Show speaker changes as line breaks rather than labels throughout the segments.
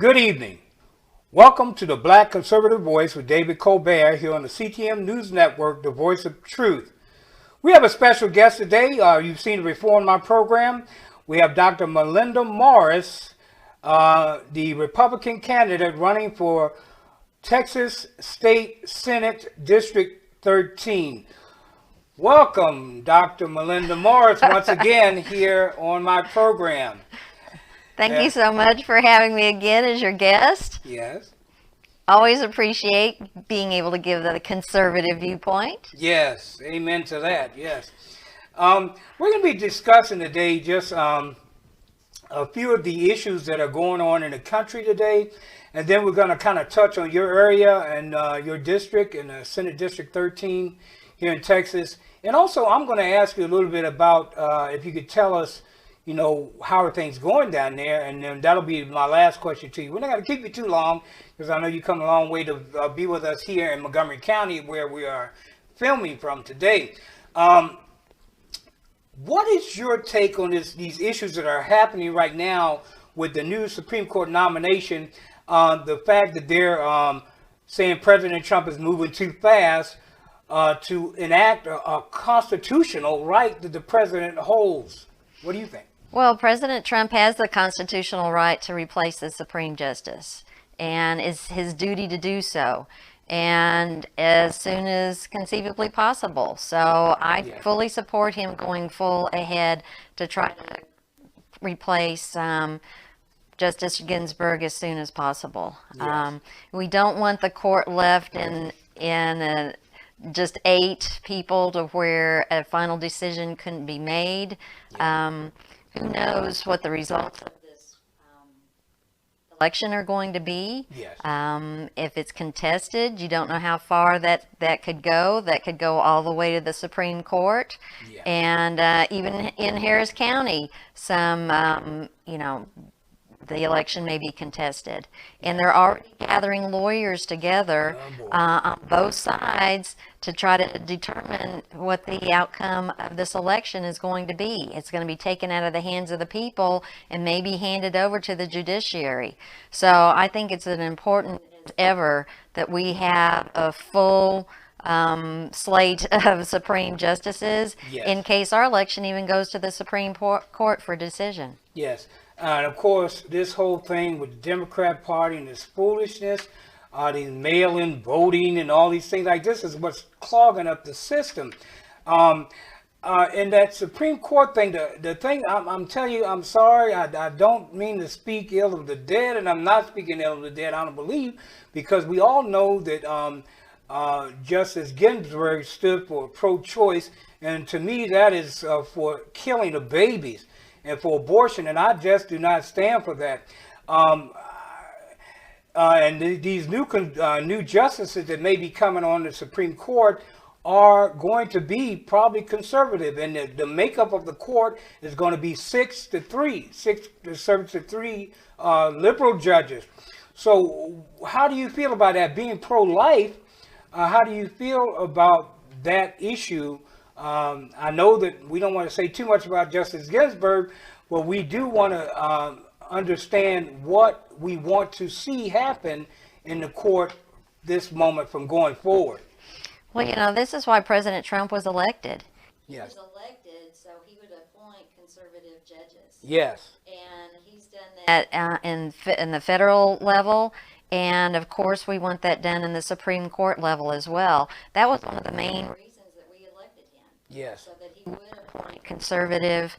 Good evening. Welcome to the Black Conservative Voice with David Colbert here on the CTM News Network, the voice of truth. We have a special guest today. You've seen it before on my program. We have Dr. Milinda Morris, the Republican candidate running for Texas State Senate District 13. Welcome, Dr. Milinda Morris, once again here on my program.
Thank you so much for having me again as your guest.
Yes.
Always appreciate being able to give the conservative viewpoint.
Yes, amen to that, yes. We're going to be discussing today just a few of the issues that are going on in the country today, and then we're going to kind of touch on your area and your district in Senate District 13 here in Texas. And also, I'm going to ask you a little bit about if you could tell us, you know, how are things going down there, and then that'll be my last question to you. We're not going to keep you too long because I know you come a long way to be with us here in Montgomery County where we are filming from today. What is your take on these issues that are happening right now with the new Supreme Court nomination, the fact that they're saying President Trump is moving too fast to enact a constitutional right that the president holds? What do you think?
Well, President Trump has the constitutional right to replace the Supreme Justice, and it's his duty to do so, and as soon as conceivably possible. So I fully support him going full ahead to try to replace Justice Ginsburg as soon as possible.
Yes.
We don't want the court left in just 8 people to where a final decision couldn't be made. Who knows what the results of this election are going to be?
Yes.
If it's contested, you don't know how far that could go. That could go all the way to the Supreme Court.
Yeah.
And even in Harris County, some, the election may be contested. And they're already gathering lawyers together on both sides to try to determine what the outcome of this election is going to be. It's going to be taken out of the hands of the people and maybe handed over to the judiciary. So I think it's an important as ever that we have a full slate of Supreme Justices in case our election even goes to the Supreme Court for decision.
Yes. And of course, this whole thing with the Democrat Party and this foolishness, these mail-in voting and all these things like this is what's clogging up the system. And that Supreme Court thing, the thing, I'm telling you, I'm sorry, I don't mean to speak ill of the dead, and I'm not speaking ill of the dead, I don't believe, because we all know that Justice Ginsburg stood for pro-choice, and to me that is for killing of babies and for abortion, and I just do not stand for that. And these new justices that may be coming on the Supreme Court are going to be probably conservative, and the makeup of the court is going to be 6 to 3 liberal judges. So how do you feel about that? Being pro-life, how do you feel about that issue? I know that we don't want to say too much about Justice Ginsburg, but we do want to understand what we want to see happen in the court this moment from going forward.
Well, this is why President Trump was elected.
Yes.
He was elected so he would appoint conservative judges.
Yes.
And he's done that in the federal level. And of course, we want that done in the Supreme Court level as well. That was one of the main reasons that we elected him.
Yes.
So that he would appoint conservative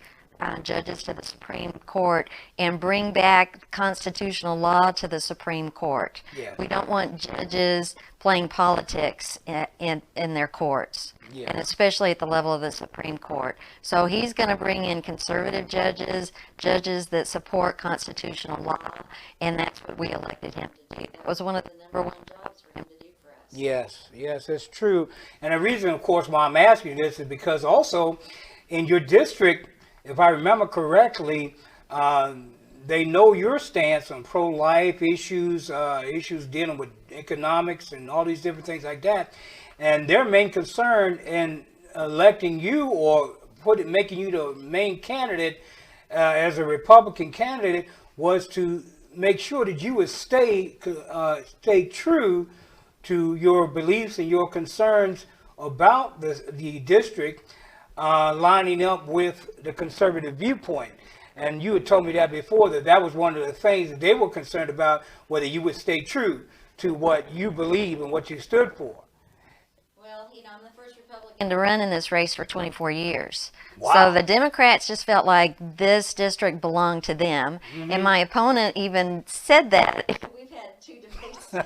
judges to the Supreme Court and bring back constitutional law to the Supreme Court.
Yes.
We don't want judges playing politics in their courts,
yes,
and especially at the level of the Supreme Court. So he's going to bring in conservative judges that support constitutional law, and that's what we elected him to do. That was one of the number 1 jobs for him to do for us.
Yes, yes, that's true. And the reason, of course, why I'm asking this is because also in your district, if I remember correctly, they know your stance on pro-life issues, issues dealing with economics and all these different things like that. And their main concern in electing you or making you the main candidate as a Republican candidate was to make sure that you would stay true to your beliefs and your concerns about the district, lining up with the conservative viewpoint. And you had told me that before, that was one of the things that they were concerned about, whether you would stay true to what you believe and what you stood for.
Well, I'm the first Republican to run in this race for 24 years.
Wow.
So the Democrats just felt like this district belonged to them. And my opponent even said that. We've had 2 debates now.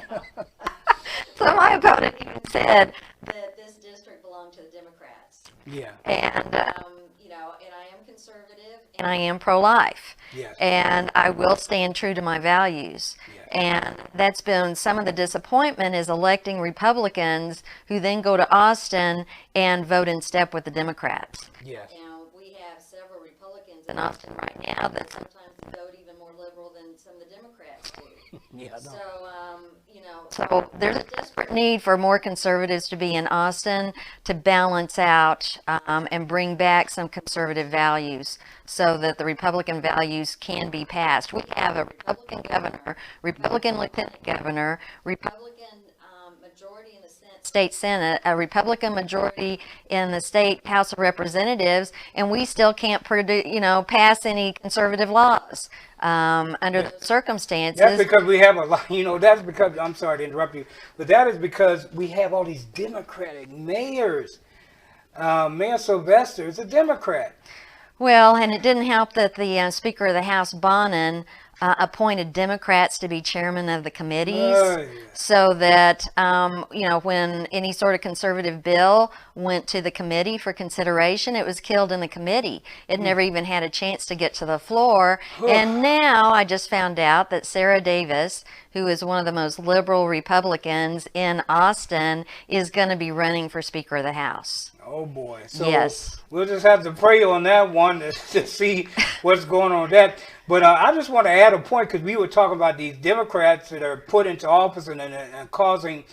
So my opponent even said that this district belonged to the Democrats.
Yeah.
And, and I am conservative and I am pro-life.
Yes.
And I will stand true to my values.
Yes.
And that's been some of the disappointment, is electing Republicans who then go to Austin and vote in step with the Democrats.
Yes.
We have several Republicans in Austin right now that sometimes vote even more liberal than some of the Democrats do.
Yeah.
So, so there's a desperate need for more conservatives to be in Austin to balance out and bring back some conservative values so that the Republican values can be passed. We have a Republican governor, Republican lieutenant governor, Republican majority in the state Senate, a Republican majority in the state House of Representatives, and we still can't pass any conservative laws under the circumstances.
That's because we have a lot, that's because, I'm sorry to interrupt you, but that is because we have all these Democratic mayors. Mayor Sylvester is a Democrat.
Well, and it didn't help that the Speaker of the House, Bonin, appointed Democrats to be chairman of the committees, so that when any sort of conservative bill went to the committee for consideration, it was killed in the committee. It never even had a chance to get to the floor. And now I just found out that Sarah Davis, who is one of the most liberal Republicans in Austin, is going to be running for Speaker of the House.
Oh boy. So
yes.
We'll just have to pray on that one to see what's going on with that. But I just want to add a point, because we were talking about these Democrats that are put into office and causing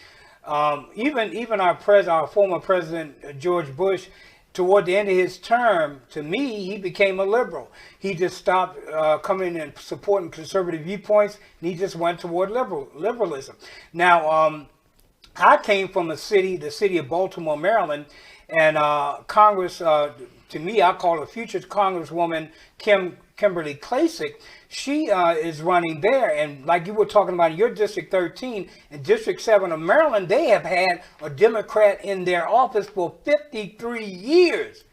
even our former president George Bush, toward the end of his term, to me, he became a liberal. He just stopped coming and supporting conservative viewpoints, and he just went toward liberalism. Now, I came from the city of Baltimore, Maryland, and Congress, to me, I call her future Congresswoman Kimberly Klacik. She is running there, and like you were talking about in your District 13 and District 7 of Maryland, they have had a Democrat in their office for 53 years.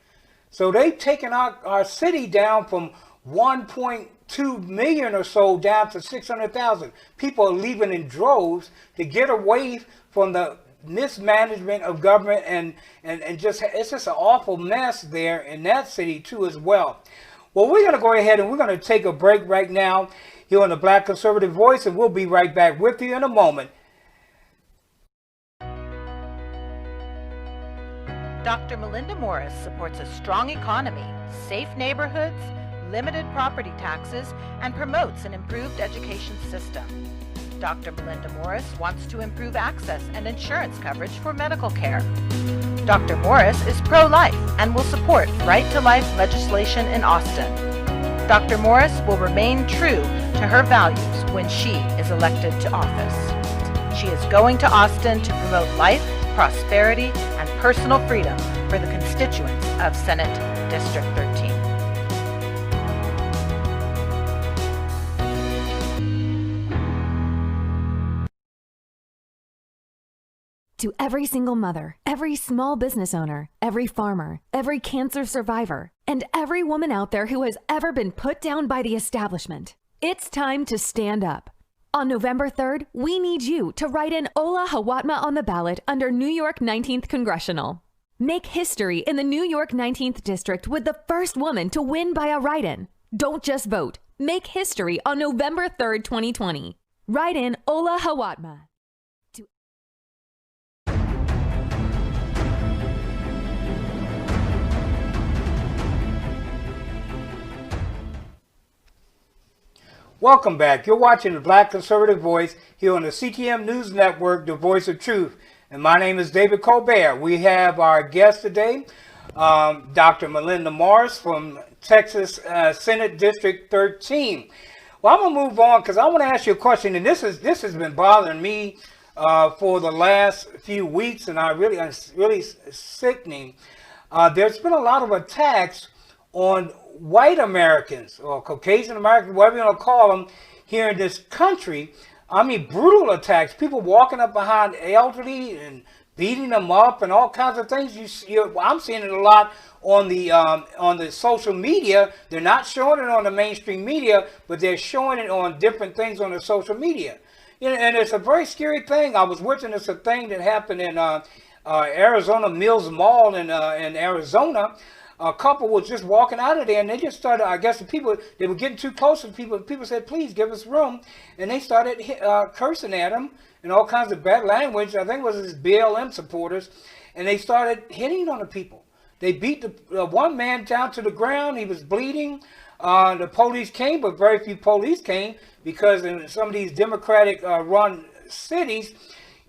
So they've taken our city down from 1.2 million or so down to 600,000. People are leaving in droves to get away from the mismanagement of government, and just it's just an awful mess there in that city too as well. Well, we're going to go ahead and we're going to take a break right now here on the Black Conservative Voice, and we'll be right back with you in a moment.
Dr. Milinda Morris supports a strong economy, safe neighborhoods, limited property taxes, and promotes an improved education system. Dr. Milinda Morris wants to improve access and insurance coverage for medical care. Dr. Morris is pro-life and will support right-to-life legislation in Austin. Dr. Morris will remain true to her values when she is elected to office. She is going to Austin to promote life, prosperity, and personal freedom for the constituents of Senate District 13.
To every single mother, every small business owner, every farmer, every cancer survivor, and every woman out there who has ever been put down by the establishment, it's time to stand up. On November 3rd, we need you to write in Ola Hawatma on the ballot under New York 19th Congressional. Make history in the New York 19th District with the first woman to win by a write-in. Don't just vote. Make history on November 3rd, 2020. Write in Ola Hawatma.
Welcome back. You're watching the Black Conservative Voice here on the CTM News Network, the Voice of Truth. And my name is David Colbert. We have our guest today, Dr. Milinda Morris from Texas Senate District 13. Well, I'm gonna move on because I want to ask you a question, and this has been bothering me for the last few weeks, and it's really sickening. There's been a lot of attacks on white Americans or Caucasian Americans, whatever you want to call them, here in this country. I mean, brutal attacks. People walking up behind elderly and beating them up and all kinds of things. I'm seeing it a lot on the social media. They're not showing it on the mainstream media, but they're showing it on different things on the social media. You know, and it's a very scary thing. I was witnessing a thing that happened in Arizona Mills Mall in Arizona. A couple was just walking out of there, and they just started, I guess they were getting too close to people. People said, please give us room. And they started cursing at them and all kinds of bad language. I think it was his BLM supporters. And they started hitting on the people. They beat the one man down to the ground. He was bleeding. The police came, but very few police came because in some of these Democratic run cities,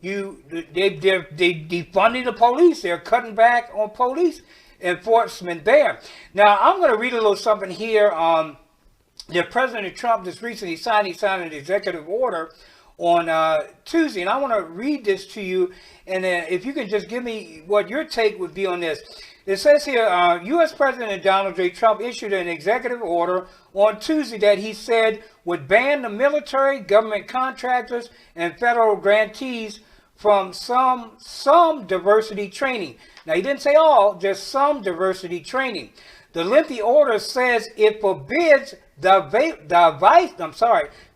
they defunding the police. They're cutting back on police enforcement there. Now, I'm going to read a little something here. That President Trump just recently signed an executive order on Tuesday, and I want to read this to you, and if you can just give me what your take would be on this. It says here, U.S. President Donald J. Trump issued an executive order on Tuesday that he said would ban the military, government contractors, and federal grantees from some diversity training. Now, he didn't say all, just some diversity training. The lengthy order says it forbids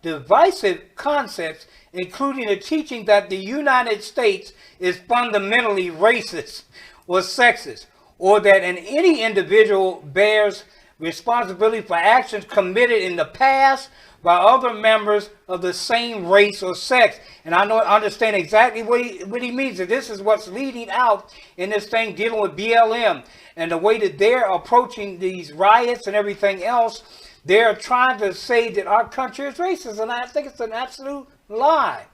divisive concepts, including the teaching that the United States is fundamentally racist or sexist, or that any individual bears responsibility for actions committed in the past by other members of the same race or sex. And I understand exactly what he means. And this is what's leading out in this thing dealing with BLM and the way that they're approaching these riots and everything else. They're trying to say that our country is racist, and I think it's an absolute lie.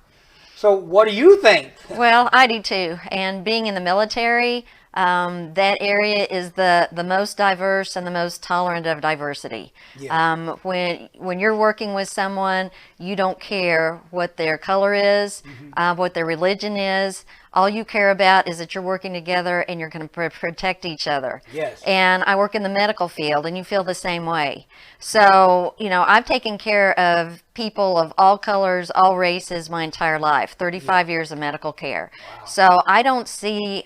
So what do you think?
Well, I do too. And being in the military, that area is the most diverse and the most tolerant of diversity. Yeah. When you're working with someone, you don't care what their color is, what their religion is. All you care about is that you're working together and you're going to protect each other.
Yes.
And I work in the medical field, and you feel the same way. So, I've taken care of people of all colors, all races my entire life, 35 years of medical care. Wow. So I don't see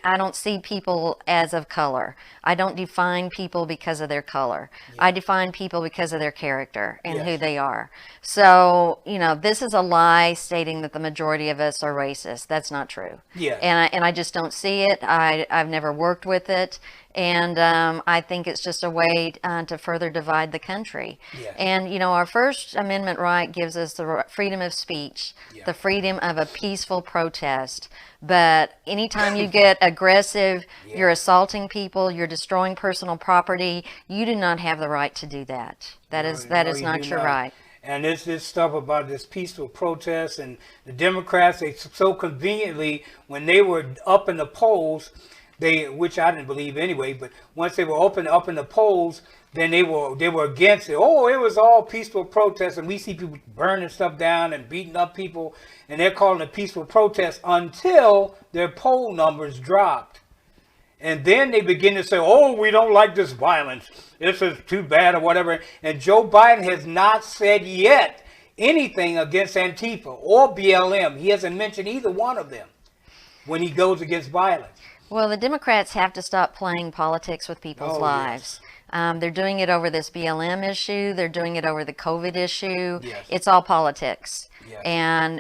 people as of color. I don't define people because of their color. I define people because of their character and who they are. So, this is a lie stating that the majority of us are racist. That's not true.
Yeah.
And I just don't see it. I've never worked with it. And I think it's just a way to further divide the country. Yeah. And, our First Amendment right gives us the freedom of speech, the freedom of a peaceful protest. But anytime you get aggressive, you're assaulting people, you're destroying personal property, you do not have the right to do that. That is not your right.
And this stuff about this peaceful protest, and the Democrats, they so conveniently, when they were up in the polls, which I didn't believe anyway, but once they were up in the polls, then they were against it. Oh, it was all peaceful protest, and we see people burning stuff down and beating up people, and they're calling it peaceful protest until their poll numbers dropped. And then they begin to say, oh, we don't like this violence. This is too bad or whatever. And Joe Biden has not said yet anything against Antifa or BLM. He hasn't mentioned either one of them when he goes against violence.
Well, the Democrats have to stop playing politics with people's lives. Yes. They're doing it over this BLM issue. They're doing it over the COVID issue. Yes. It's all politics. Yes.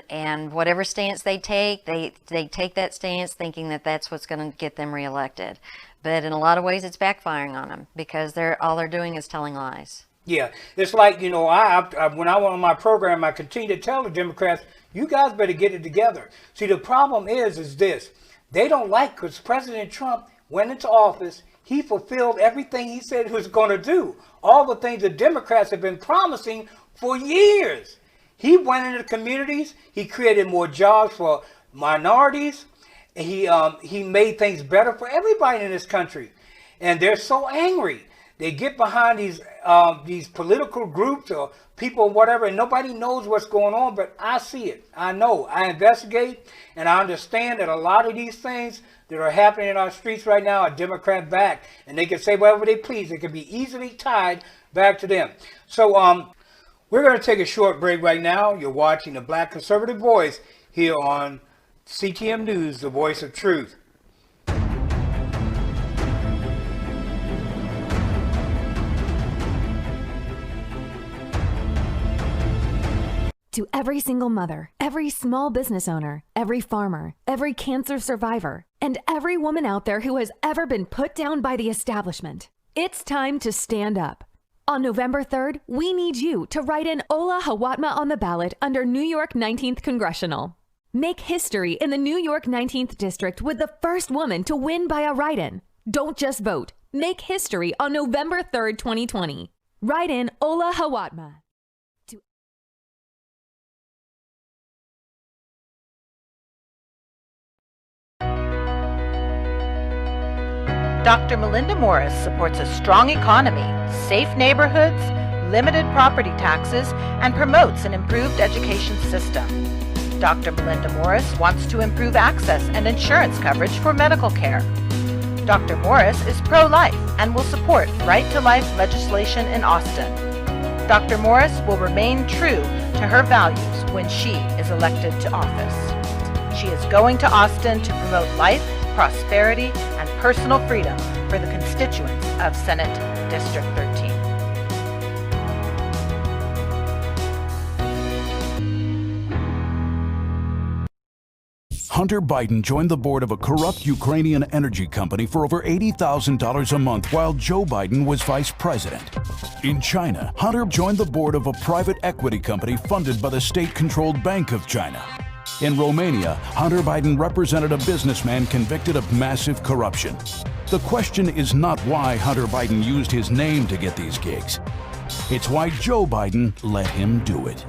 And whatever stance they take that stance thinking that that's what's going to get them reelected. But in a lot of ways, it's backfiring on them because all they're doing is telling lies. Yeah,
it's like, when I went on my program, I continue to tell the Democrats, you guys better get it together. See, the problem is this. They don't like, because President Trump went into office, he fulfilled everything he said he was going to do. All the things the Democrats have been promising for years. He went into the communities. He created more jobs for minorities. He made things better for everybody in this country. And they're so angry They get behind these political groups or people, whatever, and nobody knows what's going on. But I see it. I know. I investigate, and I understand that a lot of these things that are happening in our streets right now are Democrat backed, and they can say whatever they please. It can be easily tied back to them. So we're going to take a short break right now. You're watching the Black Conservative Voice here on CTM News, the voice of truth.
To every single mother, every small business owner, every farmer, every cancer survivor, and every woman out there who has ever been put down by the establishment, it's time to stand up. On November 3rd, we need you to write in Ola Hawatma on the ballot under New York 19th Congressional. Make history in the New York 19th District with the first woman to win by a write-in. Don't just vote. Make history on November 3rd, 2020. Write in Ola Hawatma.
Dr. Milinda Morris supports a strong economy, safe neighborhoods, limited property taxes, and promotes an improved education system. Dr. Milinda Morris wants to improve access and insurance coverage for medical care. Dr. Morris is pro-life and will support right-to-life legislation in Austin. Dr. Morris will remain true to her values when she is elected to office. She is going to Austin to promote life, prosperity, and personal freedom for the constituents of Senate District 13.
Hunter Biden joined the board of a corrupt Ukrainian energy company for over $80,000 a month while Joe Biden was vice president. In China, Hunter joined the board of a private equity company funded by the state-controlled Bank of China. In Romania, Hunter Biden represented a businessman convicted of massive corruption. The question is not why Hunter Biden used his name to get these gigs. It's why Joe Biden let him do it.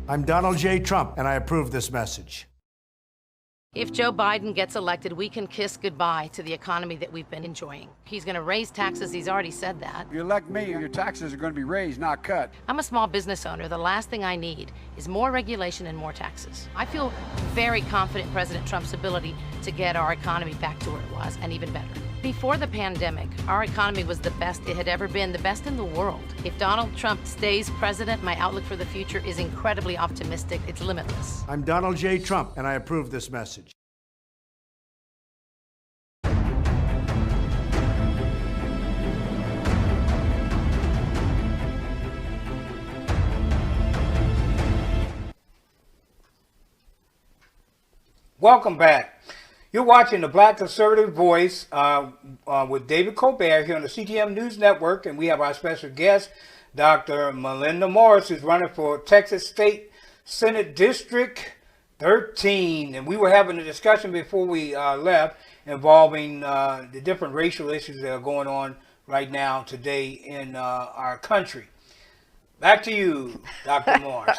I'm Donald J. Trump, and I approve this message.
If Joe Biden gets elected, we can kiss goodbye to the economy that we've been enjoying. He's going to raise taxes. He's already said that.
If you elect me, your taxes are going to be raised, not cut.
I'm a small business owner. The last thing I need is more regulation and more taxes. I feel very confident in President Trump's ability to get our economy back to where it was, and even better. Before the pandemic, our economy was the best it had ever been, the best in the world. If Donald Trump stays president, my outlook for the future is incredibly optimistic. It's limitless.
I'm Donald J. Trump, and I approve this message.
Welcome back. You're watching the Black Conservative Voice with David Colbert here on the CTM News Network, and we have our special guest, Dr. Milinda Morris, who's running for Texas State Senate District 13. And we were having a discussion before we left involving the different racial issues that are going on right now today in our country. Back to you, Dr. Morris.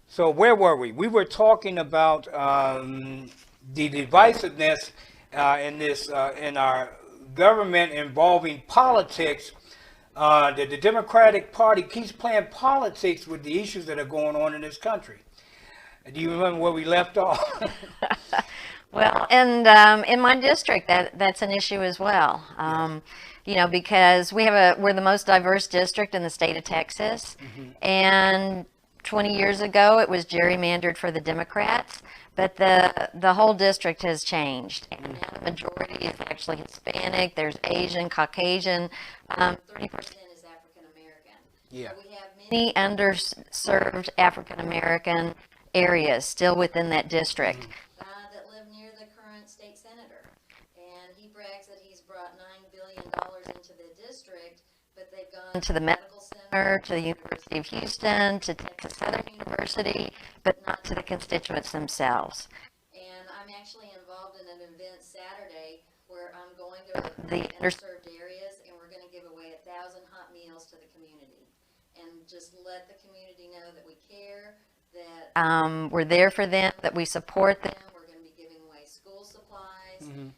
So where were we? We were talking about the divisiveness in our government involving politics. That the Democratic Party keeps playing politics with the issues that are going on in this country. Do you remember where we left off?
Well, and in my district, that's an issue as well. You know, because we're the most diverse district in the state of Texas, and 20 years ago, it was gerrymandered for the Democrats, but the whole district has changed. And now the majority is actually Hispanic. There's Asian, Caucasian. 30% is African American.
Yeah.
So we have many underserved African American areas still within that district that live near the current state senator. And he brags that he's brought $9 billion into the district, but they've gone to the medical center, to the University of Houston, to Texas Southern University, but not to the constituents themselves. And I'm actually involved in an event Saturday where I'm going to the underserved areas, and we're going to give away 1,000 hot meals to the community, and just let the community know that we care, that we're there for them, that we support them. We're going to be giving away school supplies, and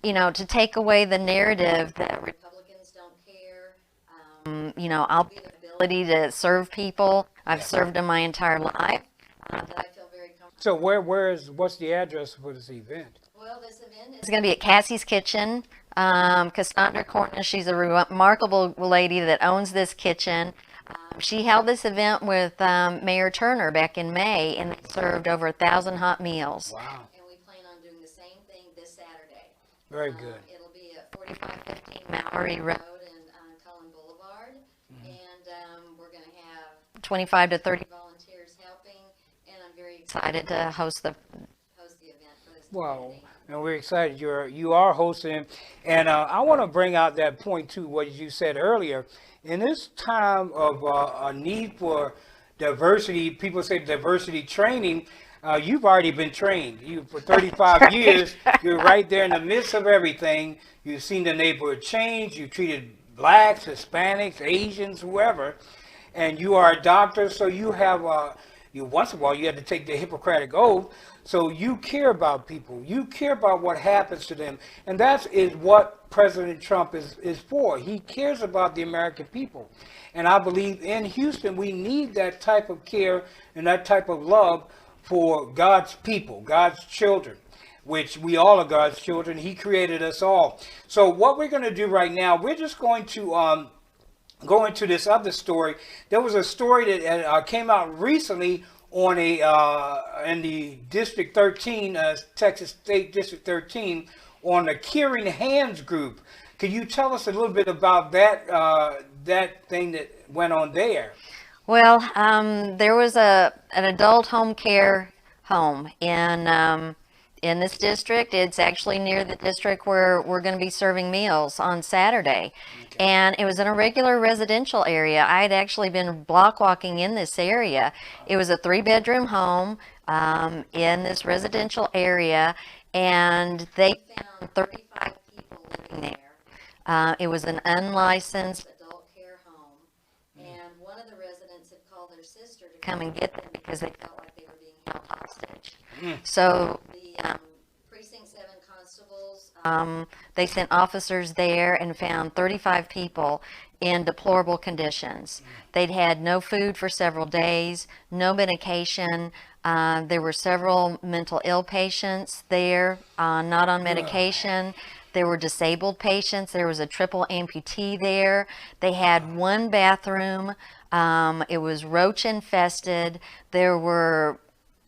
you know, to take away the narrative that Republicans don't care. You know, I'll be the ability to serve people. I've served them my entire life. That I feel very comfortable.
So what's the address for this event?
Well, this event is going to be at Cassie's Kitchen. Cassandra Cornish, she's a remarkable lady that owns this kitchen. She held this event with Mayor Turner back in May, and they served over 1,000 hot meals.
Wow.
And we plan on doing the same thing this Saturday.
Very good.
It'll be at 4515 Mallory Road and Cullen Boulevard. And we're going to have 25 to 30 volunteers helping, and I'm very excited to host the event for this
Wow.
community.
And we're excited you are hosting. And I want to bring out that point too, what you said earlier. In this time of a need for diversity, people say diversity training, you've already been trained. You for 35 years, you're right there in the midst of everything. You've seen the neighborhood change. You treated blacks, Hispanics, Asians, whoever, and you are a doctor, so you have once in a while you had to take the Hippocratic oath. So you care about people. You care about what happens to them, and that is what President Trump is for. He cares about the American people, and I believe in Houston we need that type of care and that type of love for God's people, God's children, which we all are God's children. He created us all. So what we're going to do right now, we're just going to go into this other story. There was a story that came out recently on in the District 13, Texas State District 13, on the Caring Hands group. Could you tell us a little bit about that that thing that went on there?
Well, there was an adult home care home in this district. It's actually near the district where we're going to be serving meals on Saturday. Okay. And it was in a regular residential area. I had actually been block walking in this area. It was a 3-bedroom home in this residential area, and they found 35 people living there. It was an unlicensed adult care home, and one of the residents had called their sister to come and get them because they felt like they were being held hostage. So the Precinct 7 constables, they sent officers there and found 35 people in deplorable conditions. They'd had no food for several days, no medication. There were several mental ill patients there, not on medication. There were disabled patients. There was a triple amputee there. They had one bathroom. It was roach infested. There were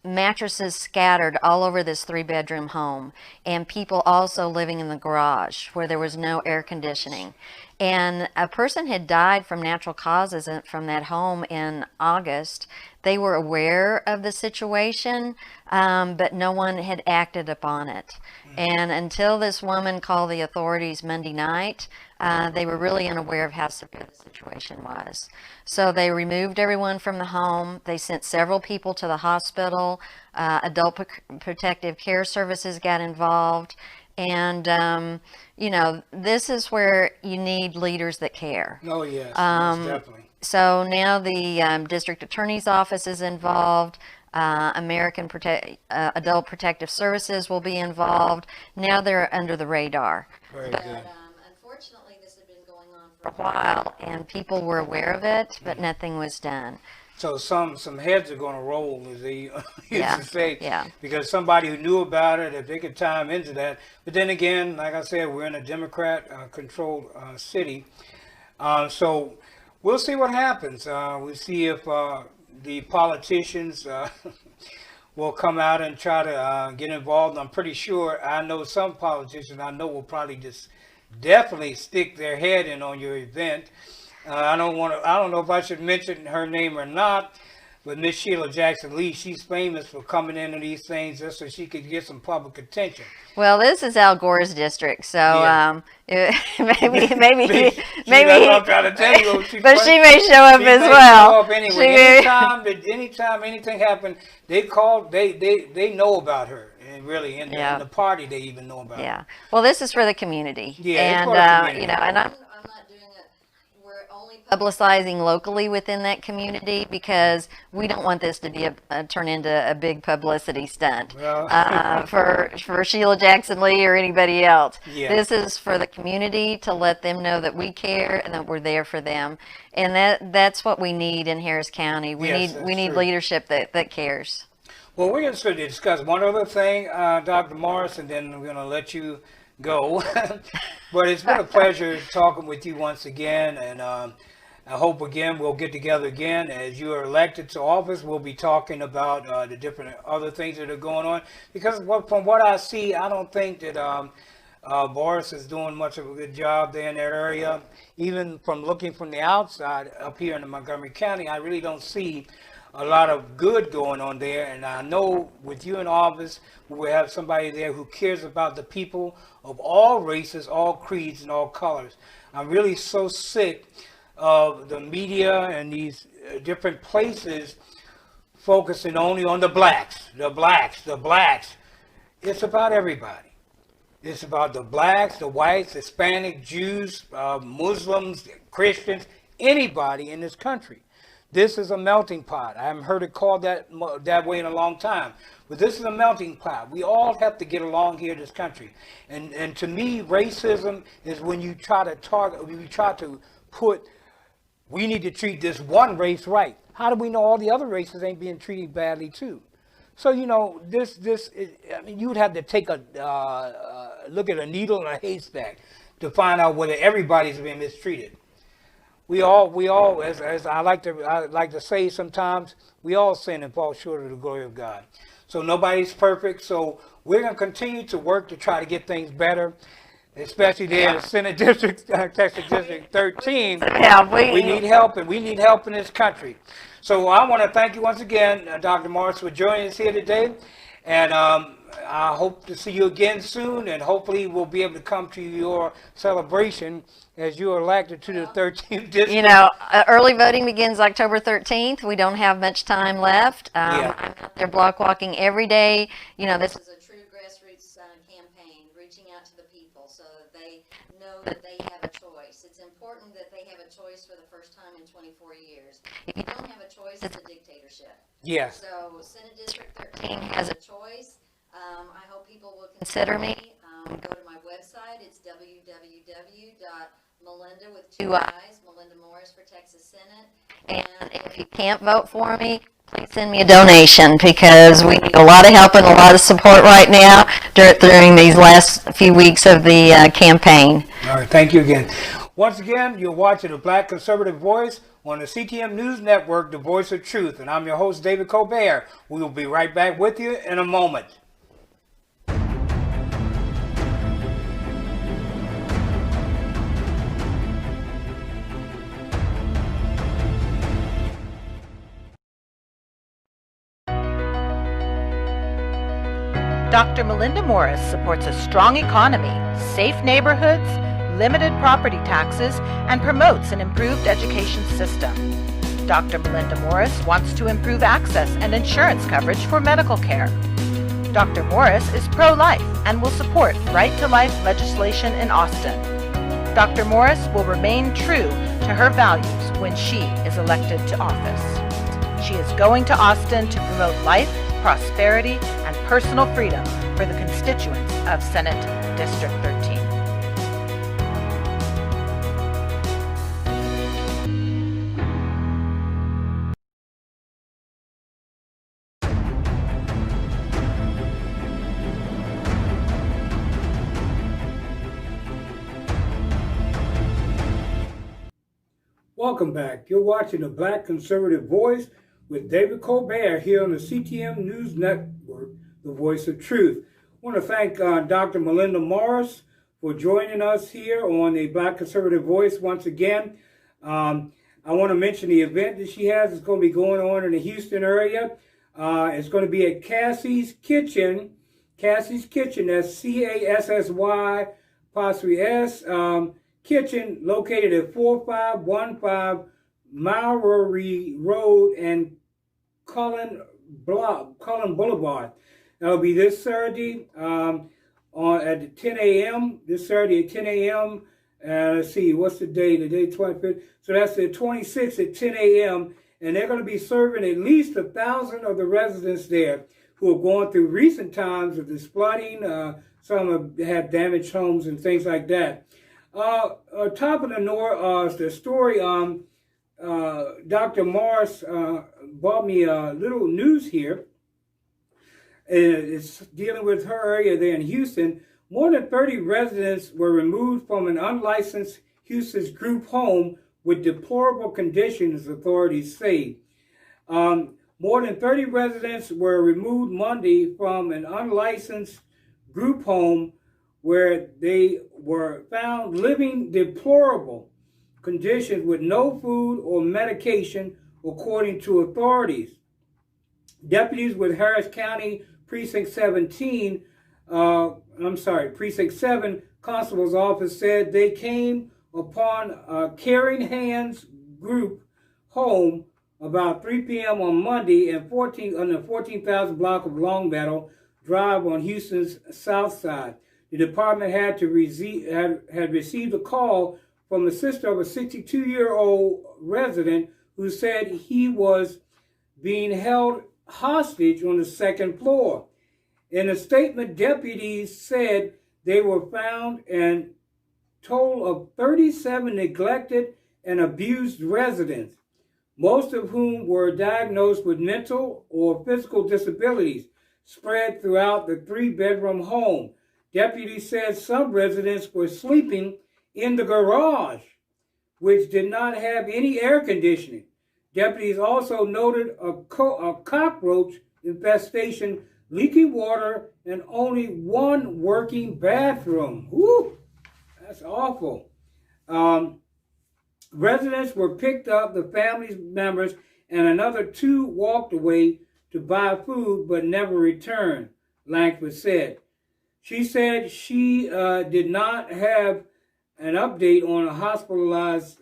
mattresses scattered all over this 3-bedroom home, and people also living in the garage where there was no air conditioning. And a person had died from natural causes from that home in August. They were aware of the situation, but no one had acted upon it. And until this woman called the authorities Monday night, they were really unaware of how severe the situation was. So they removed everyone from the home. They sent several people to the hospital. Adult Protective Care Services got involved. And, you know, this is where you need leaders that care.
Oh, yes, most definitely.
So now the District Attorney's Office is involved. Adult Protective Services will be involved. Now they're under the radar.
Very
but,
good.
Unfortunately, this had been going on for a while, and people were aware of it, but nothing was done.
So some heads are going to roll, as they used to say,
yeah.
Because somebody who knew about it, if they could time into that. But then again, like I said, we're in a Democrat-controlled city. So we'll see what happens. We'll see if the politicians will come out and try to get involved. I'm pretty sure, I know some politicians will probably just definitely stick their head in on your event. I don't know if I should mention her name or not, but Miss Sheila Jackson Lee, she's famous for coming into these things just so she could get some public attention.
Well, this is Al Gore's district, so
Yeah.
maybe
That's what I'm trying to tell you.
but she may show up as well.
Show up anyway. Anytime anything happened, they know about her, and really in the party they even know about her.
Yeah. Well, this is for the community.
Yeah,
and
it's for the community.
you know, and I'm not doing it. We're only publicizing locally within that community, because we don't want this to be turn into a big publicity stunt for Sheila Jackson Lee or anybody else.
Yeah.
This is for the community, to let them know that we care and that we're there for them, and that's what we need in Harris County. We need
true.
leadership that cares.
Well, we're going to discuss one other thing, Dr. Morris, and then we're going to let you go. But it's been a pleasure talking with you once again, and I hope again we'll get together again. As you are elected to office, we'll be talking about the different other things that are going on. Because from what I see, I don't think that Boris is doing much of a good job there in that area. Even from looking from the outside up here in the Montgomery County, I really don't see a lot of good going on there. And I know with you in office, we will have somebody there who cares about the people of all races, all creeds, and all colors. I'm really so sick of the media and these different places focusing only on the blacks. It's about everybody. It's about the blacks, the whites, Hispanic, Jews, Muslims, Christians, anybody in this country. This is a melting pot. I haven't heard it called that way in a long time. But this is a melting pot. We all have to get along here in this country. And to me, racism is when you try to put, we need to treat this one race right. How do we know all the other races ain't being treated badly too? So, you know, I mean, you would have to take a look at a needle in a haystack to find out whether everybody's being mistreated. We all, as I like to say sometimes, we all sin and fall short of the glory of God. So nobody's perfect. So we're going to continue to work to try to get things better, especially there in the Senate District, Texas District 13.
Yeah,
we need help, and we need help in this country. So I want to thank you once again, Dr. Morris, for joining us here today. And I hope to see you again soon, and hopefully we'll be able to come to your celebration as you are elected to the 13th district.
You know, early voting begins October 13th. We don't have much time left. I'm out there block walking every day. You know, this is a true grassroots campaign, reaching out to the people so that they know that they have a choice. It's important that they have a choice for the first time in 24 years. If you don't have a choice, it's a dictatorship.
Yes.
So Senate District 13 has a choice. I hope people will consider me. Go to my website. It's www.Milinda with 2 I's, Milinda Morris for Texas Senate. And if you can't vote for me, please send me a donation, because we need a lot of help and a lot of support right now during these last few weeks of the campaign.
All right, thank you again. Once again, you're watching the Black Conservative Voice on the CTM News Network, the Voice of Truth. And I'm your host, David Colbert. We will be right back with you in a moment.
Dr. Milinda Morris supports a strong economy, safe neighborhoods, limited property taxes, and promotes an improved education system. Dr. Milinda Morris wants to improve access and insurance coverage for medical care. Dr. Morris is pro-life and will support right-to-life legislation in Austin. Dr. Morris will remain true to her values when she is elected to office. She is going to Austin to promote life, prosperity, and personal freedom for the constituents of Senate District 13.
Welcome back. You're watching the Black Conservative Voice with David Colbert here on the CTM News Network, the Voice of Truth. I want to thank Dr. Milinda Morris for joining us here on the Black Conservative Voice once again. I want to mention the event that she has. It's going to be going on in the Houston area. It's going to be at Cassie's Kitchen. Cassie's Kitchen, that's C-A-S-S-Y, apostrophe S, Kitchen, located at 4515 Maury Road and Cullen Boulevard. That'll be this Saturday at 10 a.m. This Saturday at 10 a.m. Let's see, what's the day? The day 25th. So that's the 26th at 10 a.m. And they're going to be serving at least 1,000 of the residents there who have gone through recent times of this flooding. Some have damaged homes and things like that. Top of the story, Dr. Morris brought me a little news here. It's dealing with her area there in Houston. More than 30 residents were removed from an unlicensed Houston's group home with deplorable conditions, authorities say. More than 30 residents were removed Monday from an unlicensed group home where they were found living deplorable conditions with no food or medication, according to authorities. Deputies with Harris County Precinct 7 Constable's Office said they came upon a Caring Hands group home about 3 p.m. on Monday on the 14,000 block of Long Meadow Drive on Houston's south side. The department had received a call from the sister of a 62-year-old resident who said he was being held hostage on the second floor. In a statement, deputies said they were found and total of 37 neglected and abused residents, most of whom were diagnosed with mental or physical disabilities spread throughout the 3-bedroom home. Deputies said some residents were sleeping in the garage, which did not have any air conditioning. Deputies also noted a cockroach infestation, leaking water, and only one working bathroom. Whew, that's awful. Residents were picked up, the family members, and another 2 walked away to buy food but never returned, Langford said. She said she did not have an update on a hospitalized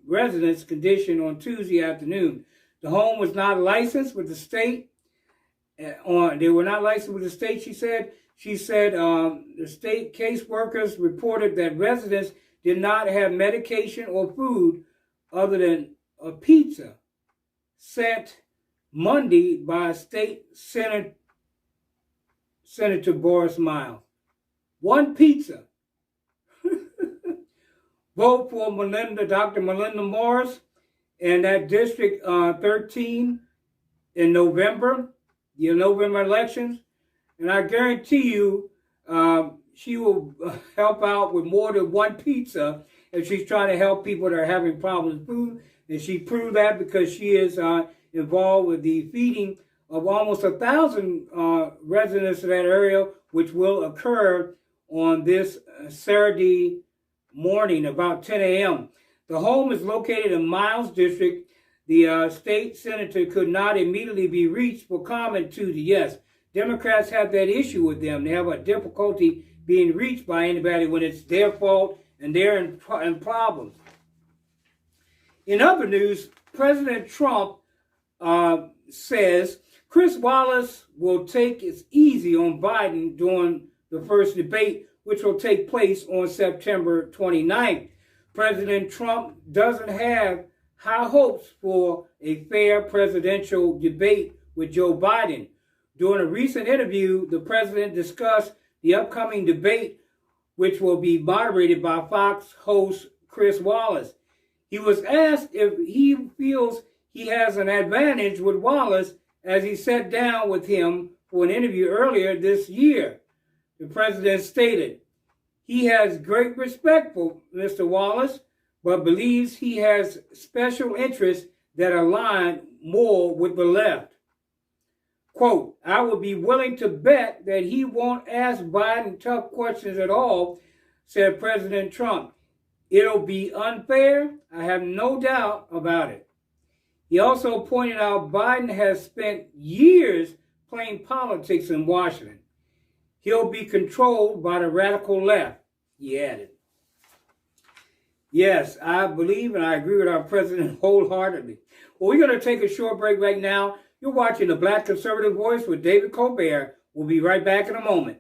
resident's condition on Tuesday afternoon. The home was not licensed with the state. They were not licensed with the state, she said. She said the state caseworkers reported that residents did not have medication or food other than a pizza sent Monday by State Senator Boris Miles. One pizza. Vote for Milinda, Dr. Milinda Morris, and that District 13 in November, the November elections. And I guarantee you she will help out with more than one pizza if she's trying to help people that are having problems with food. And she proved that because she is involved with the feeding of almost 1,000 residents of that area, which will occur on this Saturday morning about 10 a.m. The home is located in Miles District. The state senator could not immediately be reached for comment Tuesday. Yes, Democrats have that issue with them. They have a difficulty being reached by anybody when it's their fault and they're in problems. In other news, President Trump says Chris Wallace will take it easy on Biden during the first debate, which will take place on September 29th. President Trump doesn't have high hopes for a fair presidential debate with Joe Biden. During a recent interview, the president discussed the upcoming debate, which will be moderated by Fox host Chris Wallace. He was asked if he feels he has an advantage with Wallace as he sat down with him for an interview earlier this year. The president stated, he has great respect for Mr. Wallace, but believes he has special interests that align more with the left. Quote, I would be willing to bet that he won't ask Biden tough questions at all, said President Trump. It'll be unfair. I have no doubt about it. He also pointed out Biden has spent years playing politics in Washington. He'll be controlled by the radical left, he added. Yes, I believe and I agree with our president wholeheartedly. Well, we're going to take a short break right now. You're watching The Black Conservative Voice with David Colbert. We'll be right back in a moment.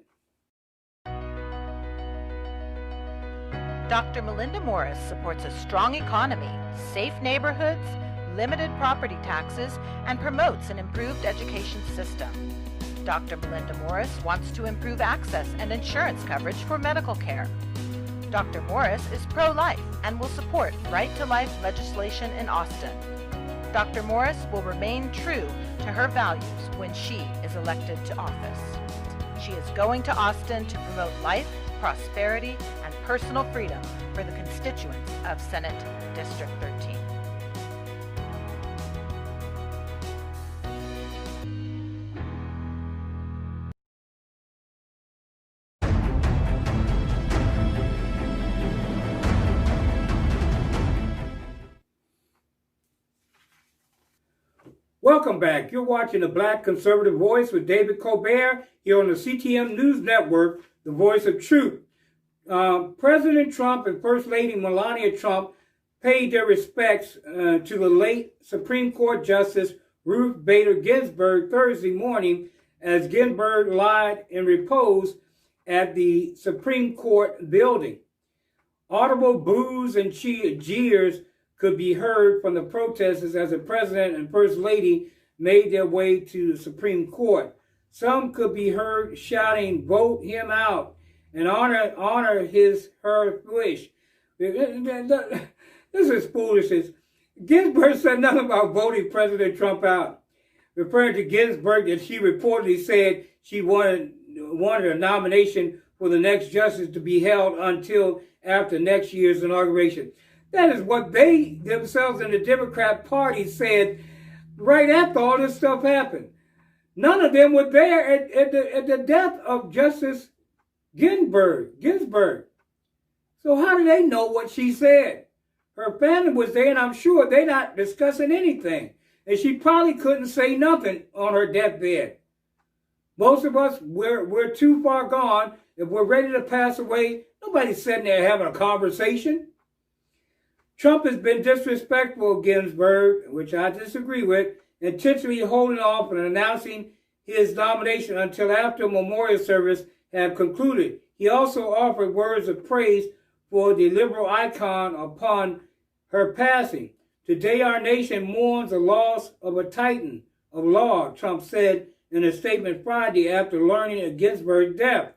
Dr. Milinda Morris supports a strong economy, safe neighborhoods, limited property taxes, and promotes an improved education system. Dr. Milinda Morris wants to improve access and insurance coverage for medical care. Dr. Morris is pro-life and will support right-to-life legislation in Austin. Dr. Morris will remain true to her values when she is elected to office. She is going to Austin to promote life, prosperity, and personal freedom for the constituents of Senate District 13.
Welcome back. You're watching the Black Conservative Voice with David Colbert here on the CTM News Network, the voice of truth. President Trump and First Lady Melania Trump paid their respects to the late Supreme Court Justice Ruth Bader Ginsburg Thursday morning as Ginsburg lied in repose at the Supreme Court building. Audible boos and jeers could be heard from the protesters as the President and First Lady made their way to the Supreme Court. Some could be heard shouting, "Vote him out," and honor her wish. This is foolishness. Ginsburg said nothing about voting President Trump out. Referring to Ginsburg, that she reportedly said she wanted a nomination for the next justice to be held until after next year's inauguration. That is what they themselves in the Democrat Party said right after all this stuff happened. None of them were there at the death of Justice Ginsburg. So how do they know what she said? Her family was there, and I'm sure they're not discussing anything. And she probably couldn't say nothing on her deathbed. Most of us, we're too far gone. If we're ready to pass away, nobody's sitting there having a conversation. Trump has been disrespectful of Ginsburg, which I disagree with, intentionally holding off and announcing his nomination until after memorial service had concluded. He also offered words of praise for the liberal icon upon her passing. Today our nation mourns the loss of a titan of law, Trump said in a statement Friday after learning of Ginsburg's death.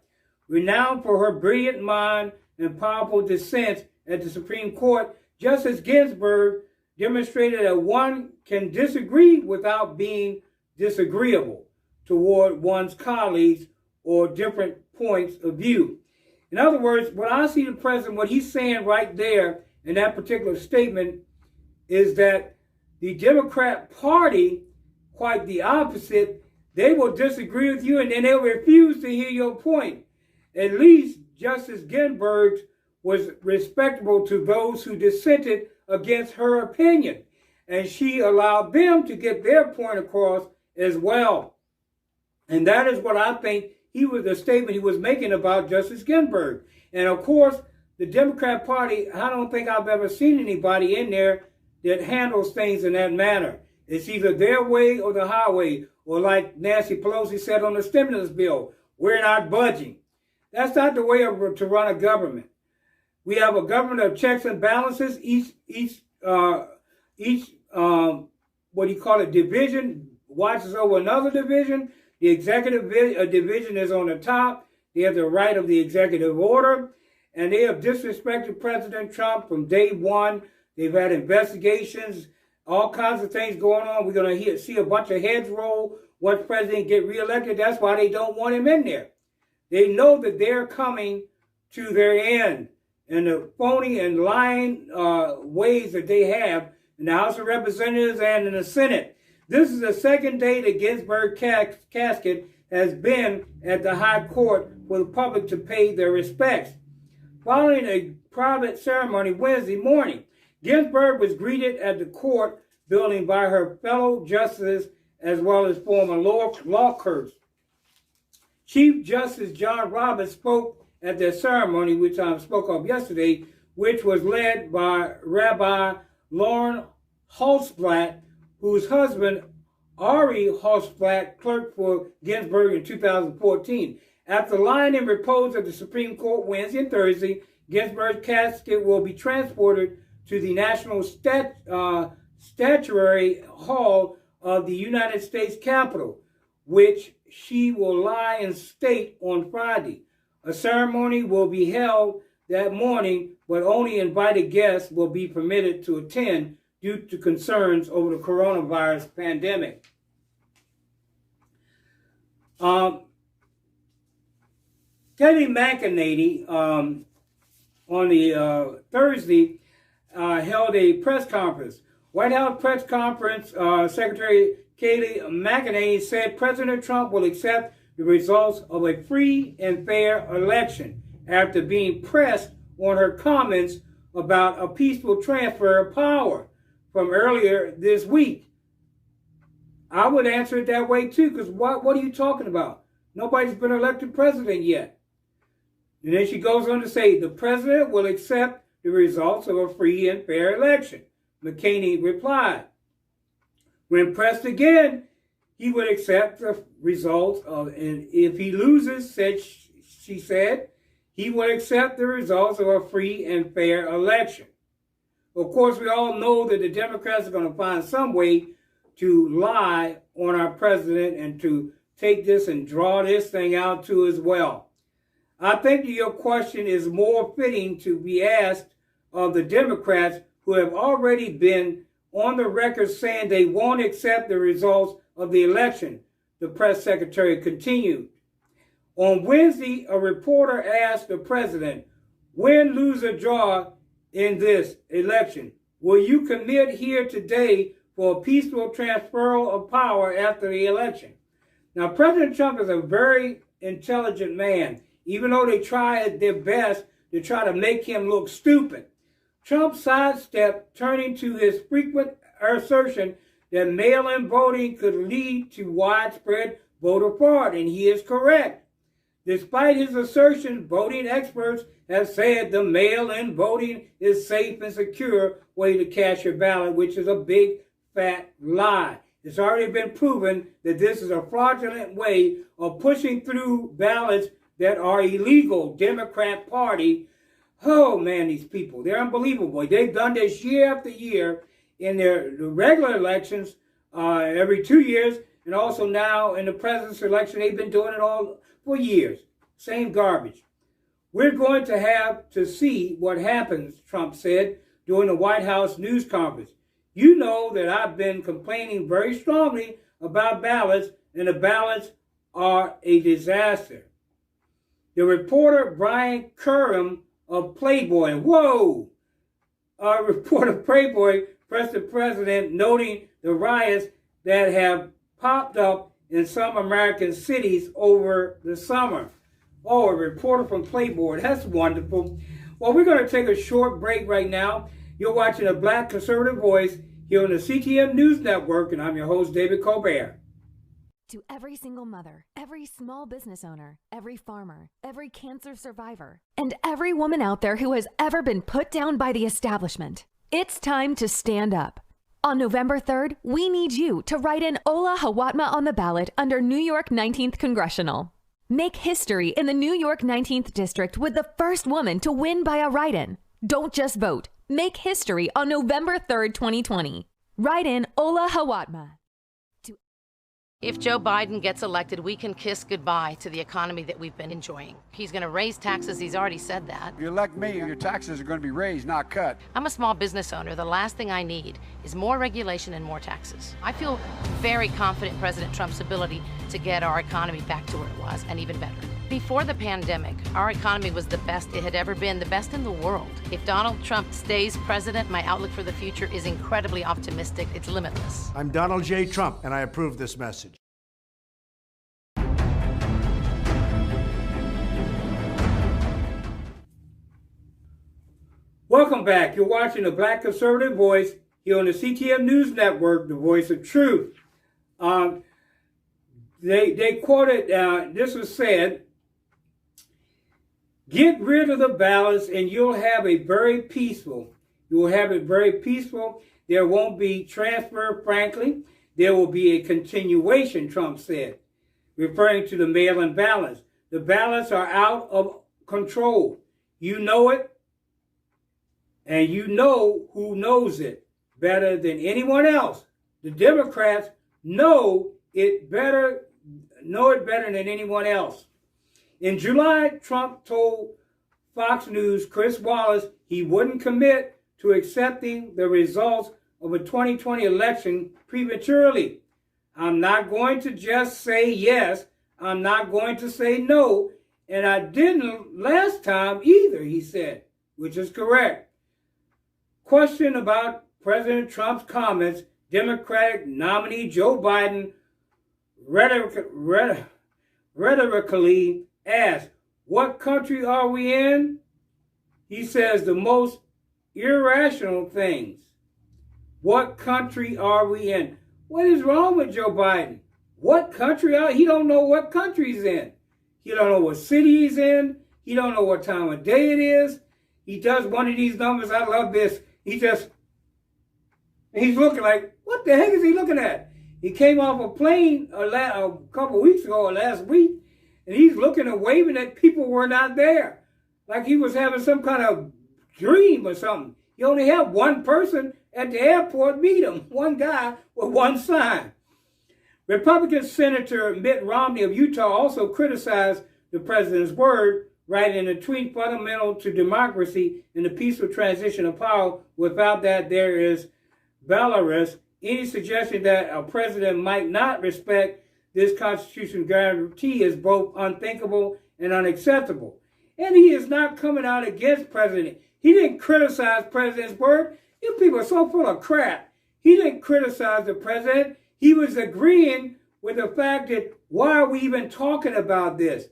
Renowned for her brilliant mind and powerful dissents at the Supreme Court, Justice Ginsburg demonstrated that one can disagree without being disagreeable toward one's colleagues or different points of view. In other words, what I see the president, what he's saying right there in that particular statement is that the Democrat Party, quite the opposite, they will disagree with you and then they'll refuse to hear your point. At least Justice Ginsburg was respectable to those who dissented against her opinion, and she allowed them to get their point across as well. And that is what I think the statement he was making about Justice Ginsburg. And of course, the Democrat Party, I don't think I've ever seen anybody in there that handles things in that manner. It's either their way or the highway, or like Nancy Pelosi said on the stimulus bill, we're not budging. That's not the way to run a government. We have a government of checks and balances. Each division watches over another division. The executive division is on the top. They have the right of the executive order. And they have disrespected President Trump from day one. They've had investigations, all kinds of things going on. We're going to see a bunch of heads roll once the president get reelected. That's why they don't want him in there. They know that they're coming to their end. And the phony and lying ways that they have in the House of Representatives and in the Senate. This is the second day that Ginsburg casket has been at the High Court for the public to pay their respects. Following a private ceremony Wednesday morning, Ginsburg was greeted at the court building by her fellow justices as well as former law clerks. Chief Justice John Roberts spoke at their ceremony, which I spoke of yesterday, which was led by Rabbi Lauren Holtzblatt, whose husband, Ari Holtzblatt, clerked for Ginsburg in 2014. After lying in repose at the Supreme Court Wednesday and Thursday, Ginsburg's casket will be transported to the National Statuary Hall of the United States Capitol, which she will lie in state on Friday. A ceremony will be held that morning, but only invited guests will be permitted to attend due to concerns over the coronavirus pandemic. Kelly McEnany on the Thursday held a press conference. White House press conference, Secretary Kelly McEnany said President Trump will accept the results of a free and fair election after being pressed on her comments about a peaceful transfer of power from earlier this week. I would answer it that way too, because what are you talking about? Nobody's been elected president yet. And then she goes on to say, the president will accept the results of a free and fair election. McEnany replied. When pressed again, he would accept the results of, and if he loses, she said, he would accept the results of a free and fair election. Of course, we all know that the Democrats are going to find some way to lie on our president and to take this and draw this thing out too as well. I think that your question is more fitting to be asked of the Democrats, who have already been on the record saying they won't accept the results of the election, the press secretary continued. On Wednesday, a reporter asked the president, win, lose, or draw in this election, will you commit here today for a peaceful transfer of power after the election? Now, President Trump is a very intelligent man, even though they tried their best to try to make him look stupid. Trump sidestepped, turning to his frequent assertion that mail-in voting could lead to widespread voter fraud, and he is correct. Despite his assertion, voting experts have said the mail-in voting is safe and secure way to cast your ballot, which is a big, fat lie. It's already been proven that this is a fraudulent way of pushing through ballots that are illegal. Democrat Party, oh man, these people, they're unbelievable. They've done this year after year in the regular elections every 2 years, and also now in the president's election. They've been doing it all for years. Same garbage. We're going to have to see what happens, Trump said during the White House news conference. You know that I've been complaining very strongly about ballots, and the ballots are a disaster. The reporter Brian Curran of Playboy, a reporter of Playboy pressed the president, noting the riots that have popped up in some American cities over the summer. Oh, a reporter from Playboy. That's wonderful. Well, we're going to take a short break right now. You're watching a Black Conservative Voice here on the CTM News Network, and I'm your host, David Colbert.
To every single mother, every small business owner, every farmer, every cancer survivor, and every woman out there who has ever been put down by the establishment, it's time to stand up. On November 3rd, we need you to write in Ola Hawatma on the ballot under New York 19th Congressional. Make history in the New York 19th District with the first woman to win by a write-in. Don't just vote. Make history on November 3rd, 2020. Write in Ola Hawatma.
If Joe Biden gets elected, we can kiss goodbye to the economy that we've been enjoying. He's going to raise taxes. He's already said that.
If you elect me, your taxes are going to be raised, not cut.
I'm a small business owner. The last thing I need is more regulation and more taxes. I feel very confident in President Trump's ability to get our economy back to where it was, and even better. Before the pandemic, our economy was the best it had ever been, the best in the world. If Donald Trump stays president, my outlook for the future is incredibly optimistic. It's limitless.
I'm Donald J. Trump, and I approve this message.
Welcome back. You're watching the Black Conservative Voice here on the CTM News Network, the voice of truth. They quoted, this was said, get rid of the ballots and you'll have it very peaceful. You will have it very peaceful. There won't be transfer, frankly. There will be a continuation, Trump said, referring to the mail-in ballots. The ballots are out of control. You know it. And you know who knows it better than anyone else. The Democrats know it better than anyone else. In July, Trump told Fox News' Chris Wallace he wouldn't commit to accepting the results of a 2020 election prematurely. I'm not going to just say yes. I'm not going to say no. And I didn't last time either, he said, which is correct. Question about President Trump's comments, Democratic nominee Joe Biden rhetorically asked, what country are we in? He says the most irrational things. What country are we in? What is wrong with Joe Biden? What country he don't know what country he's in. He don't know what city he's in. He don't know what time of day it is. He does one of these numbers. I love this. He's looking like, what the heck is he looking at? He came off a plane a couple weeks ago or last week, and he's looking and waving at people who were not there. Like he was having some kind of dream or something. He only had one person at the airport meet him, one guy with one sign. Republican Senator Mitt Romney of Utah also criticized the president's word, writing in a tweet, fundamental to democracy and the peaceful transition of power. Without that, there is Belarus. Any suggestion that a president might not respect this constitutional guarantee is both unthinkable and unacceptable. And he is not coming out against president. He didn't criticize president's word. You people are so full of crap. He didn't criticize the president. He was agreeing with the fact that why are we even talking about this?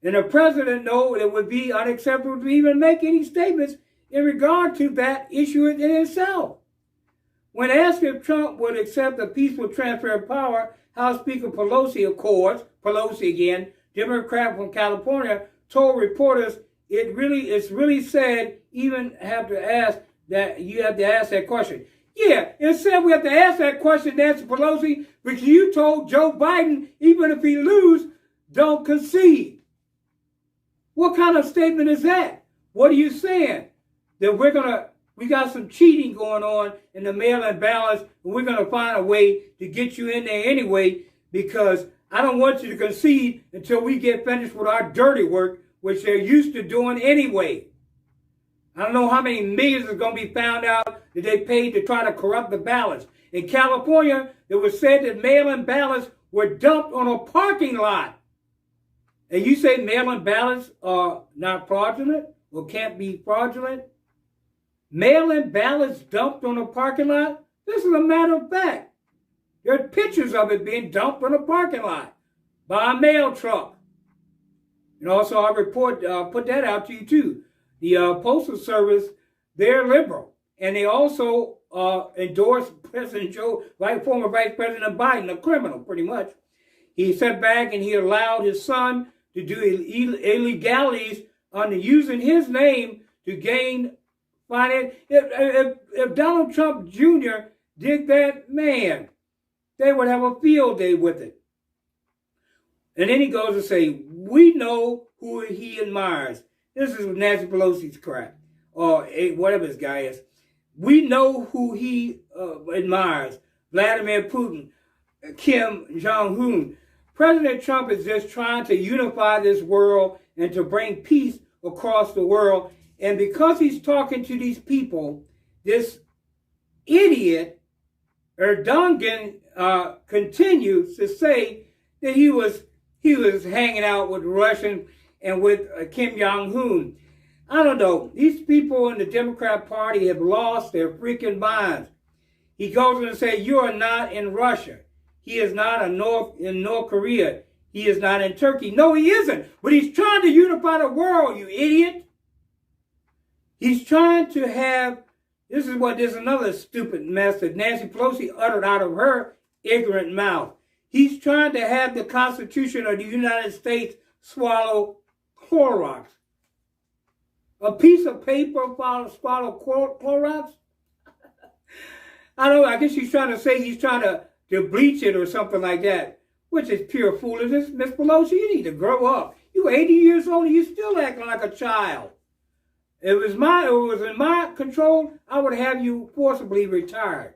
And the president knew it would be unacceptable to even make any statements in regard to that issue in itself. When asked if Trump would accept a peaceful transfer of power, House Speaker Pelosi, of course, Pelosi again, Democrat from California, told reporters it's really sad even have to ask that you have to ask that question. Yeah, it said we have to ask that question, Nancy Pelosi, because you told Joe Biden, even if he lose, don't concede. What kind of statement is that? What are you saying? That we got some cheating going on in the mail-in ballots, and we're going to find a way to get you in there anyway, because I don't want you to concede until we get finished with our dirty work, which they're used to doing anyway. I don't know how many millions are going to be found out that they paid to try to corrupt the ballots. In California, it was said that mail-in ballots were dumped on a parking lot. And you say mail-in ballots are not fraudulent or can't be fraudulent? Mail-in ballots dumped on a parking lot? This is a matter of fact. There are pictures of it being dumped on a parking lot by a mail truck. And also I put that out to you too. The Postal Service, they're liberal. And they also endorsed former Vice President Biden, a criminal pretty much. He sat back and he allowed his son to do illegalities on using his name to gain finance. If Donald Trump Jr. did that, man, they would have a field day with it. And then he goes to say, we know who he admires. This is Nancy Pelosi's crap, or whatever this guy is. We know who he admires. Vladimir Putin, Kim Jong-un. President Trump is just trying to unify this world and to bring peace across the world. And because he's talking to these people, this idiot, Erdogan, continues to say that he was hanging out with Russian and with Kim Jong-un. I don't know. These people in the Democrat Party have lost their freaking minds. He goes in and says, you are not in Russia. He is not in North Korea. He is not in Turkey. No, he isn't. But he's trying to unify the world, you idiot. He's trying to have, this is another stupid mess that Nancy Pelosi uttered out of her ignorant mouth. He's trying to have the Constitution of the United States swallow Clorox. A piece of paper swallow Clorox? I don't know, I guess he's trying to say he's trying to bleach it or something like that, which is pure foolishness. Miss Pelosi, you need to grow up. You're 80 years old and you're still acting like a child. If it was in my control, I would have you forcibly retired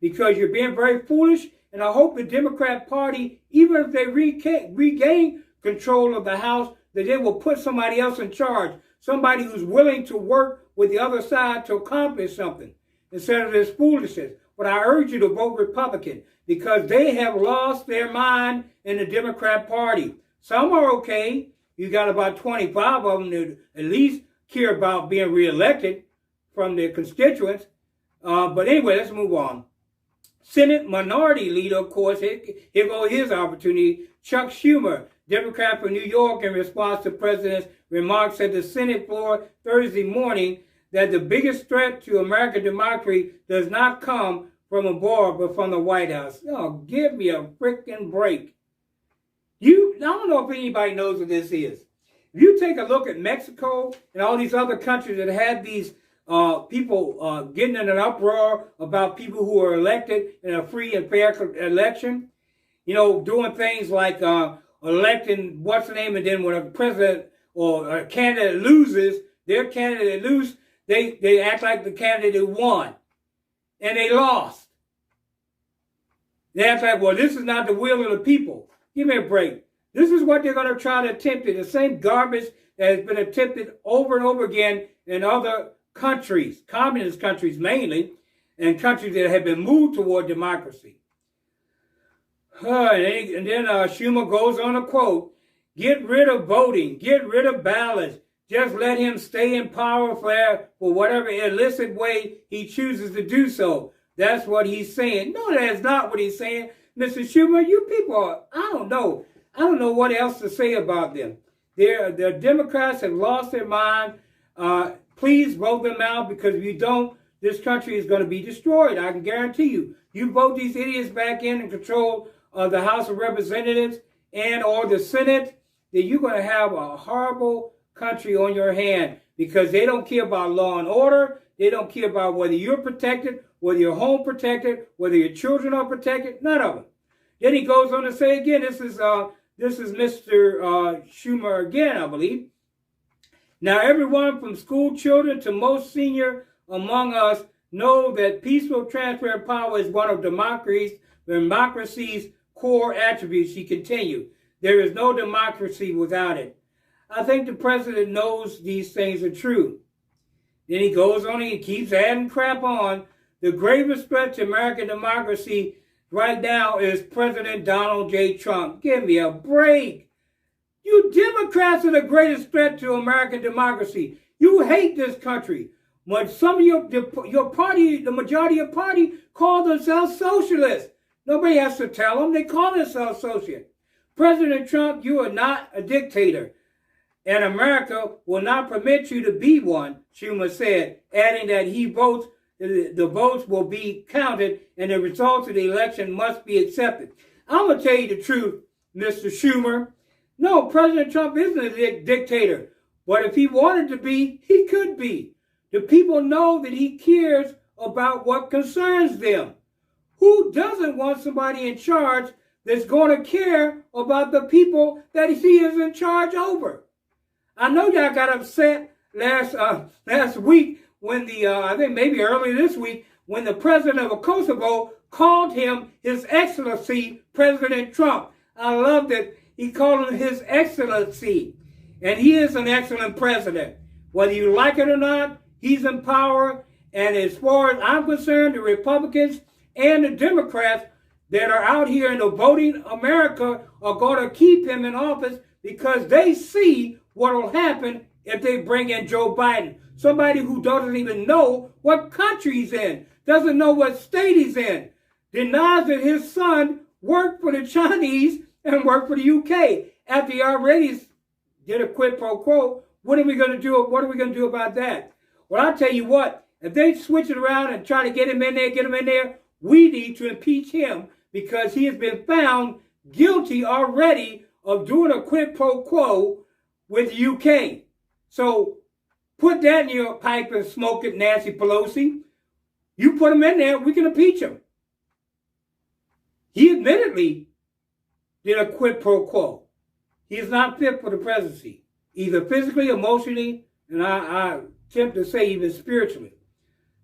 because you're being very foolish. And I hope the Democrat Party, even if they regain control of the House, that they will put somebody else in charge, somebody who's willing to work with the other side to accomplish something instead of this foolishness. But I urge you to vote Republican because they have lost their mind in the Democrat Party. Some are okay. You got about 25 of them that at least care about being reelected from their constituents. But anyway, let's move on. Senate Minority Leader, of course, here goes his opportunity. Chuck Schumer, Democrat from New York, in response to President's remarks at the Senate floor Thursday morning that the biggest threat to American democracy does not come from abroad, but from the White House. Oh, give me a freaking break. I don't know if anybody knows what this is. If you take a look at Mexico and all these other countries that had these people getting in an uproar about people who are elected in a free and fair election, doing things like electing what's the name, and then when a president or a candidate loses, their candidate loses, they act like the candidate won, and they lost. They act like, well, this is not the will of the people. Give me a break. This is what they're going to try to attempt. The same garbage that has been attempted over and over again in other countries, communist countries mainly, and countries that have been moved toward democracy. And then Schumer goes on to quote, "Get rid of voting, get rid of ballots. Just let him stay in power for whatever illicit way he chooses to do so." That's what he's saying. No, that's not what he's saying. Mr. Schumer, you people, I don't know what else to say about them. The Democrats have lost their mind. Please vote them out, because if you don't, this country is going to be destroyed. I can guarantee you. You vote these idiots back in and control the House of Representatives and or the Senate, then you're going to have a horrible country on your hand, because they don't care about law and order. They don't care about whether you're protected, whether your home protected, whether your children are protected. None of them. Then he goes on to say again, this is Mr. Schumer again, I believe. "Now, everyone from school children to most senior among us know that peaceful transfer of power is one of democracy's core attributes," he continued. "There is no democracy without it." I think the president knows these things are true. Then he goes on and he keeps adding crap on. "The gravest threat to American democracy right now is President Donald J. Trump." Give me a break. You Democrats are the greatest threat to American democracy. You hate this country. When some of your party, the majority of your party, call themselves socialists. Nobody has to tell them. They call themselves socialists. President Trump, you are not a dictator, and America will not permit you to be one, Schumer said, adding that the votes will be counted and the results of the election must be accepted. I'm going to tell you the truth, Mr. Schumer. No, President Trump isn't a dictator, but if he wanted to be, he could be. The people know that he cares about what concerns them. Who doesn't want somebody in charge that's going to care about the people that he is in charge over? I know y'all got upset last week when I think maybe earlier this week, when the president of Kosovo called him His Excellency President Trump. I love that he called him His Excellency. And he is an excellent president. Whether you like it or not, he's in power. And as far as I'm concerned, the Republicans and the Democrats that are out here in the voting America are going to keep him in office, because they see what will happen if they bring in Joe Biden. Somebody who doesn't even know what country he's in, doesn't know what state he's in, denies that his son worked for the Chinese and worked for the UK. After he already did a quid pro quo, what are we going to do? What are we going to do about that? Well, I'll tell you what, if they switch it around and try to get him in there, we need to impeach him, because he has been found guilty already of doing a quid pro quo with the UK. So put that in your pipe and smoke it, Nancy Pelosi. You put him in there, we can impeach him. He admittedly did a quid pro quo. He is not fit for the presidency, either physically, emotionally, and I attempt to say even spiritually.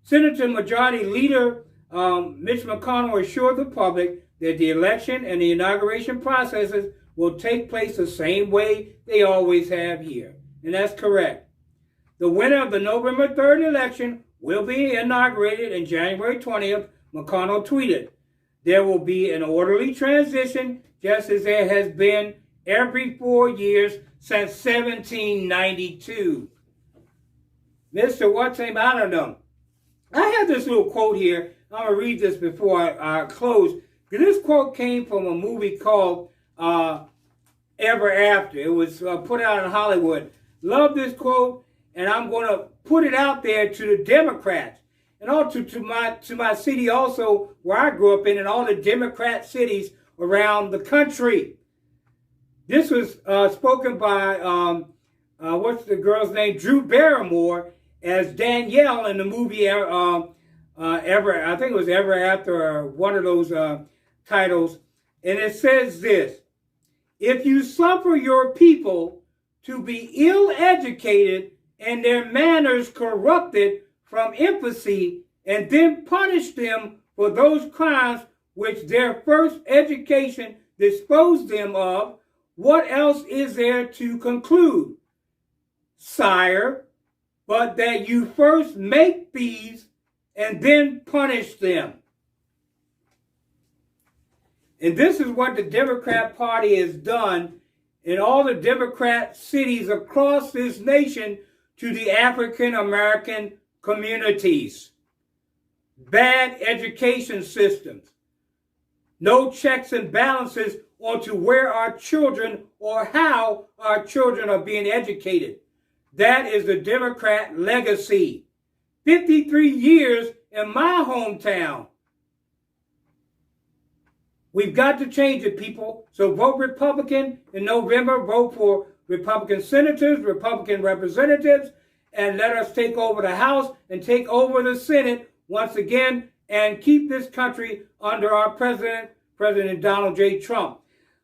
Senator Majority Leader Mitch McConnell assured the public that the election and the inauguration processes will take place the same way they always have here. And that's correct. The winner of the November 3rd election will be inaugurated on January 20th, McConnell tweeted. There will be an orderly transition, just as there has been every 4 years since 1792. Mr. What's name? I don't know. I have this little quote here. I'm going to read this before I close. This quote came from a movie called Ever After. It was put out in Hollywood. Love this quote, and I'm going to put it out there to the Democrats. And also to my city also, where I grew up in, and all the Democrat cities around the country. This was spoken by, what's the girl's name? Drew Barrymore as Danielle in the movie Ever, I think it was Ever After, or one of those titles. And it says this: if you suffer your people to be ill-educated and their manners corrupted from infancy, and then punish them for those crimes which their first education disposed them of, what else is there to conclude, sire, but that you first make thieves and then punish them? And this is what the Democrat Party has done in all the Democrat cities across this nation to the African American communities. Bad education systems. No checks and balances onto where our children or how our children are being educated. That is the Democrat legacy. 53 years in my hometown. We've got to change it, people. So vote Republican in November. Vote for Republican senators, Republican representatives, and let us take over the House and take over the Senate once again and keep this country under our President Donald J. Trump.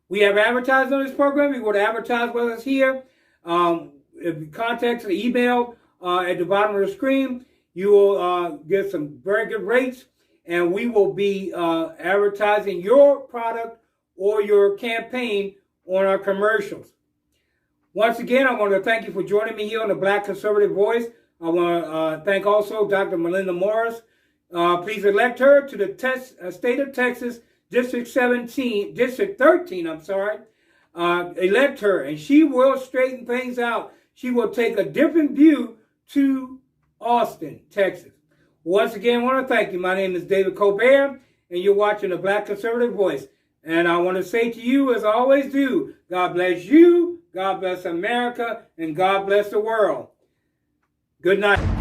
We have advertised on this program. You want to advertise with us here. Contact the email at the bottom of the screen. You will get some very good rates, and we will be advertising your product or your campaign on our commercials. Once again, I want to thank you for joining me here on the Black Conservative Voice. I want to thank also Dr. Milinda Morris. Please elect her to the state of Texas, District 13, elect her, and she will straighten things out. She will take a different view to Austin, Texas. Once again, I want to thank you. My name is David Colbert, and you're watching the Black Conservative Voice. And I want to say to you, as I always do, God bless you, God bless America, and God bless the world. Good night.